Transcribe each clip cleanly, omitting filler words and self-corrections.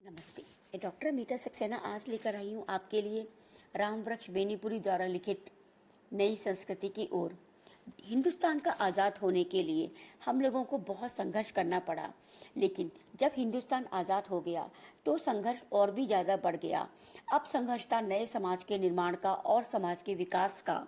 नमस्ते। मैं डॉक्टर अमीता सक्सेना आज लेकर आई हूँ आपके लिए रामवृक्ष बेनीपुरी द्वारा लिखित नई संस्कृति की ओर। हिंदुस्तान का आज़ाद होने के लिए हम लोगों को बहुत संघर्ष करना पड़ा, लेकिन जब हिंदुस्तान आज़ाद हो गया तो संघर्ष और भी ज़्यादा बढ़ गया। अब संघर्ष था नए समाज के निर्माण का और समाज के विकास का।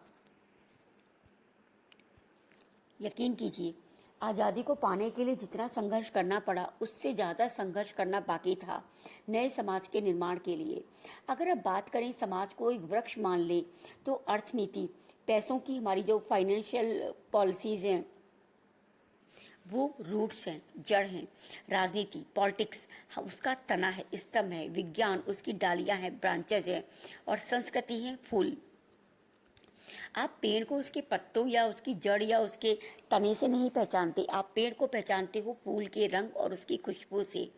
यकीन कीजिए, आज़ादी को पाने के लिए जितना संघर्ष करना पड़ा उससे ज़्यादा संघर्ष करना बाकी था नए समाज के निर्माण के लिए। अगर अब बात करें समाज को एक वृक्ष मान ले तो अर्थनीति, पैसों की हमारी जो फाइनेंशियल पॉलिसीज़ हैं वो रूट्स हैं, जड़ हैं। राजनीति, पॉलिटिक्स उसका तना है, स्तंभ है। विज्ञान उसकी डालियां हैं, ब्रांचेज हैं। और संस्कृति है फूल। आप पेड़ को उसके पत्तों या उसकी जड़ या उसके तने से नहीं पहचानते, आप पेड़ को पहचानते हो फूल के रंग और उसकी खुशबू से।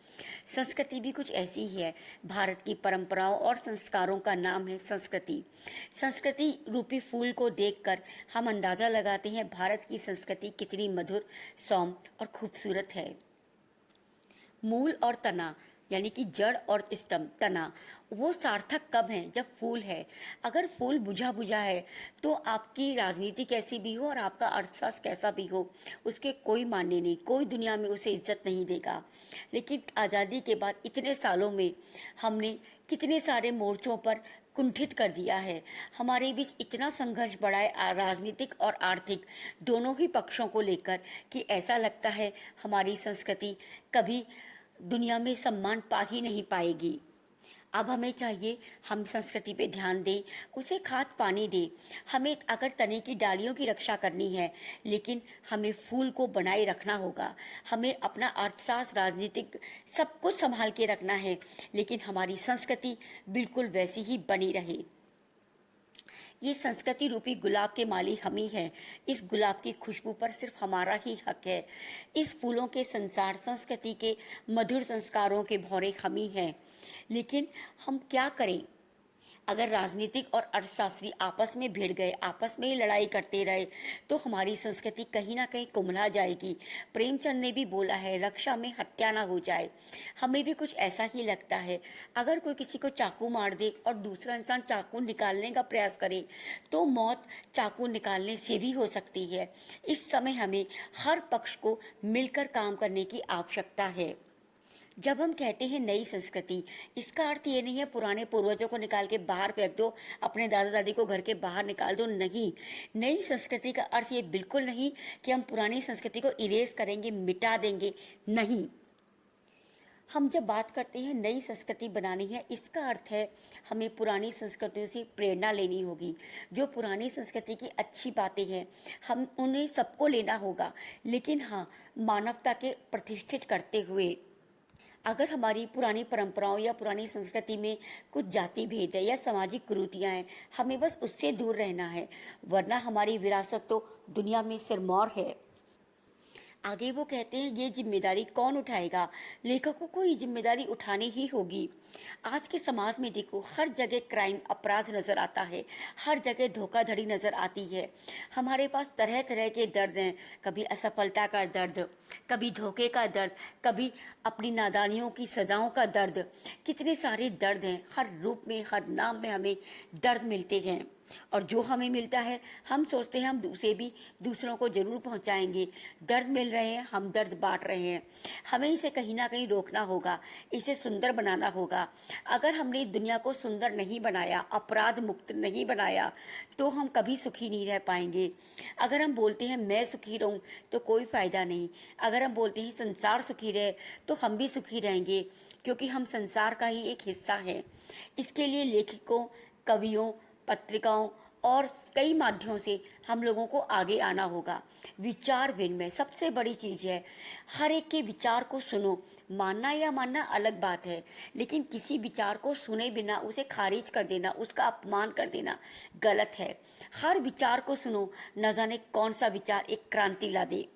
संस्कृति भी कुछ ऐसी ही है। भारत की परंपराओं और संस्कारों का नाम है संस्कृति। संस्कृति रूपी फूल को देखकर हम अंदाजा लगाते हैं भारत की संस्कृति कितनी मधुर, सौम्य और खूबसूरत है। मूल और तना यानी कि जड़ और स्तंभ, तना वो सार्थक कब है? जब फूल है। अगर फूल बुझा बुझा है तो आपकी राजनीति कैसी भी हो और आपका अर्थशास्त्र कैसा भी हो, उसके कोई मायने नहीं, कोई दुनिया में उसे इज्जत नहीं देगा। लेकिन आज़ादी के बाद इतने सालों में हमने कितने सारे मोर्चों पर कुंठित कर दिया है। हमारे बीच इतना संघर्ष बढ़ा है राजनीतिक और आर्थिक दोनों ही पक्षों को लेकर कि ऐसा लगता है हमारी संस्कृति कभी दुनिया में सम्मान पा ही नहीं पाएगी। अब हमें चाहिए हम संस्कृति पे ध्यान दें, उसे खाद पानी दें। हमें अगर तने की डालियों की रक्षा करनी है, लेकिन हमें फूल को बनाए रखना होगा। हमें अपना अर्थशास्त्र, राजनीतिक सब कुछ संभाल के रखना है, लेकिन हमारी संस्कृति बिल्कुल वैसी ही बनी रहे। ये संस्कृति रूपी गुलाब के माली हम ही हैं। इस गुलाब की खुशबू पर सिर्फ हमारा ही हक है। इस फूलों के संसार, संस्कृति के मधुर संस्कारों के भौरे हम ही हैं। लेकिन हम क्या करें? अगर राजनीतिक और अर्थशास्त्री आपस में भिड़ गए, आपस में ही लड़ाई करते रहे, तो हमारी संस्कृति कहीं ना कहीं कुम्हला जाएगी। प्रेमचंद ने भी बोला है, रक्षा में हत्या ना हो जाए। हमें भी कुछ ऐसा ही लगता है। अगर कोई किसी को चाकू मार दे और दूसरा इंसान चाकू निकालने का प्रयास करे तो मौत चाकू निकालने से भी हो सकती है। इस समय हमें हर पक्ष को मिलकर काम करने की आवश्यकता है। जब हम कहते हैं नई संस्कृति, इसका अर्थ ये नहीं है पुराने पूर्वजों को निकाल के बाहर फेंक दो, अपने दादा दादी को घर के बाहर निकाल दो। नहीं, नई संस्कृति का अर्थ ये बिल्कुल नहीं कि हम पुरानी संस्कृति को इरेज करेंगे, मिटा देंगे। नहीं, हम जब बात करते हैं नई संस्कृति बनानी है, इसका अर्थ है हमें पुरानी संस्कृतियों से प्रेरणा लेनी होगी। जो पुरानी संस्कृति की अच्छी बातें हैं हम उन्हें सबको लेना होगा, लेकिन हाँ, मानवता के प्रतिष्ठित करते हुए। अगर हमारी पुरानी परंपराओं या पुरानी संस्कृति में कुछ जाति भेद है या सामाजिक कुरीतियां हैं, हमें बस उससे दूर रहना है, वरना हमारी विरासत तो दुनिया में सिरमौर है। आगे वो कहते हैं ये जिम्मेदारी कौन उठाएगा? लेखकों को ये जिम्मेदारी उठानी ही होगी। आज के समाज में देखो, हर जगह क्राइम, अपराध नजर आता है, हर जगह धोखाधड़ी नजर आती है। हमारे पास तरह तरह के दर्द हैं, कभी असफलता का दर्द, कभी धोखे का दर्द, कभी अपनी नादानियों की सजाओं का दर्द। कितने सारे दर्द हैं, हर रूप में, हर नाम में हमें दर्द मिलते हैं। और जो हमें मिलता है हम सोचते हैं हम उसे भी दूसरों को जरूर पहुंचाएंगे। दर्द मिल रहे हैं, हम दर्द बांट रहे हैं। हमें इसे कहीं ना कहीं रोकना होगा, इसे सुंदर बनाना होगा। अगर हमने दुनिया को सुंदर नहीं बनाया, अपराध मुक्त नहीं बनाया, तो हम कभी सुखी नहीं रह पाएंगे। अगर हम बोलते हैं मैं सुखी रहूं तो कोई फायदा नहीं। अगर हम बोलते हैं संसार सुखी रहे तो हम भी सुखी रहेंगे, क्योंकि हम संसार का ही एक हिस्सा है। इसके लिए लेखकों, कवियों, पत्रिकाओं और कई माध्यमों से हम लोगों को आगे आना होगा। विचार विनिमय सबसे बड़ी चीज़ है। हर एक के विचार को सुनो। मानना या मानना अलग बात है, लेकिन किसी विचार को सुने बिना उसे खारिज कर देना, उसका अपमान कर देना गलत है। हर विचार को सुनो, न जाने कौन सा विचार एक क्रांति ला दे।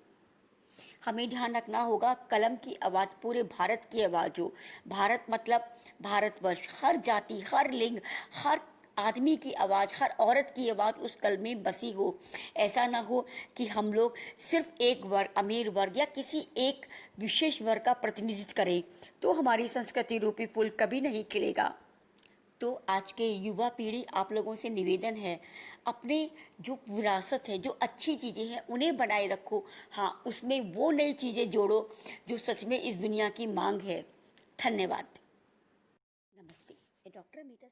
हमें ध्यान रखना होगा कलम की आवाज़ पूरे भारत की आवाज़ हो। भारत मतलब भारतवर्ष, हर जाति, हर लिंग, हर आदमी की आवाज़, हर औरत की आवाज़ उस कल में बसी हो। ऐसा ना हो कि हम लोग सिर्फ एक वर्ग, अमीर वर्ग या किसी एक विशेष वर्ग का प्रतिनिधित्व करें, तो हमारी संस्कृति रूपी फूल कभी नहीं खिलेगा। तो आज के युवा पीढ़ी, आप लोगों से निवेदन है, अपने जो विरासत है, जो अच्छी चीज़ें हैं उन्हें बनाए रखो। हाँ, उसमें वो नई चीज़ें जोड़ो जो सच में इस दुनिया की मांग है। धन्यवाद। नमस्ते। डॉक्टर अमीता